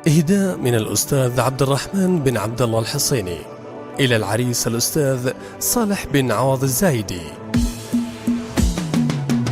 إهداء من الأستاذ عبد الرحمن بن عبد الله الحصيني إلى العريس الأستاذ صالح بن عوض الزايدي.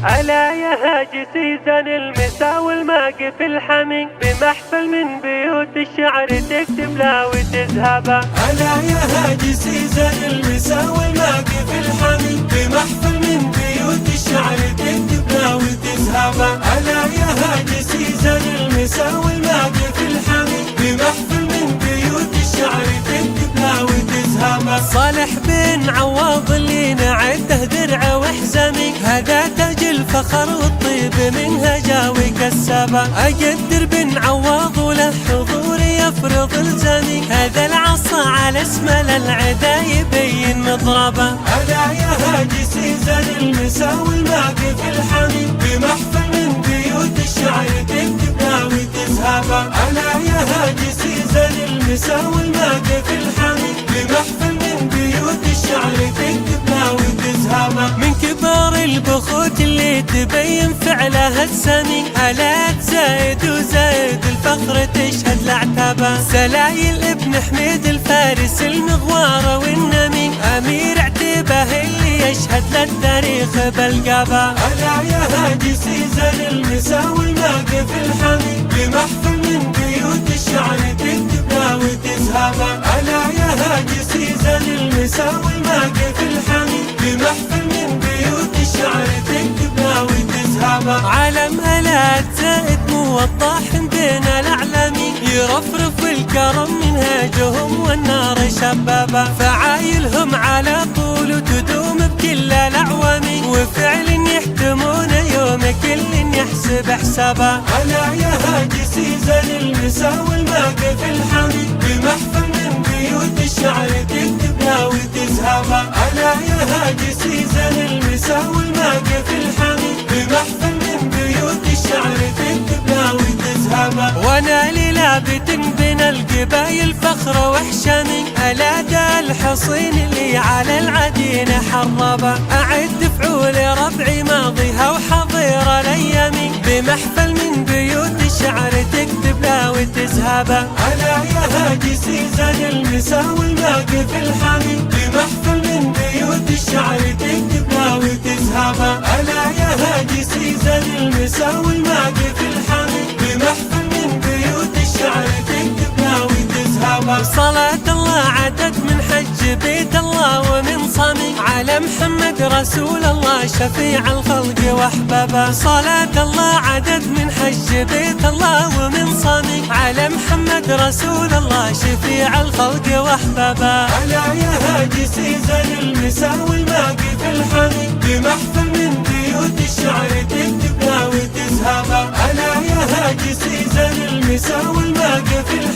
على يا هاجي سيزن المسا والماقي في الحمي، بمحفل من بيوت الشعر تكتب لا وتذهبا. على يا هاجي سيزن المسا والماقي في الحمي، بمحفل من بيوت الشعر تكتب لا وتذهبا. على يا هاجي سيزن المسا والماقي في الحمي، بمحفل من بيوت الشعر تكتب لا وتذهبا. صالح بن عوض اللي نعده درعه وحزمي، هذا تاج الفخر والطيب منها جاوي كسبه. أقدر بن عوض وله حضور يفرض الزمي، هذا العصا على اسمه للعدا يبين مضربه. على يا هاجي سيزن المسا والماقي في الحمي، بمحفل من بيوت الشعر تكتب لا وتذهبا. على يا هاجي سيزن المسا والماقي في الحمي، بمحفل من بيوت الشعر تكتب لا وتذهبا. من كبار البخوت اللي تبين فعلها السمي، آلات زايد وزايد الفخر تشهد العتبة. سلايل ابن حميد الفارس المغوار والنمي، أمير عتبة اللي يشهد للتاريخ بالقبة. على يا هاجي سيزن المسا والماقي في الحمي، بمحفل من بيوت الشعر تكتب لا وتذهبا. على يا هاجي سيزن المسا والماقي في الحمي، بمحفل من بيوت الشعر تكتب لا وتذهبا. علم آلات زائد موضح بين الأعلامي، يرفرف الكرم منهاجهم والنار شبابة. فعايلهم على طول وتدوم بكل الأعوام، وفعل يحتمون يوم كل يحسب حسابه. على يا هاجي سيزن المسا والماقي في الحمي، بمحفل من بيوت الشعر تكتب لا وتذهبا. على يا هاجي سيزن المسا والماقي في الحمي، بمحفل من بيوت الشعر تكتب لا وتذهبا. وانا للابت بين القبايل فخر وحشمي، ألادا الحصين اللي على العدين حربه. أعد فعول ربعي ماضيها وحضير الأيامي، بمحفل من بيوت الشعر تكتب لا وتذهبا. على يا هاجي سيزن المسا والماقي في الحمي، بمحفل من بيوت الشعر تكتب لا وتذهبا. على يا هاجي سيزن المسا والماقي في الحمي، بمحفل من بيوت الشعر تكتب لا وتذهبا. صلاة الله عدد من حج بيت الله ومن صامي، على محمد رسول الله شفيع الخلق واحبابه. صلاة الله عدد من حج بيت الله ومن صامي، على محمد رسول الله شفيع الخلق واحبابه. على يا هاجي سيزن المسا والماقي في الحمي، بمحفل من بيوت الشعر تكتب لا وتذهبا. على يا هاجي سيزن المسا والماقي في الحمي،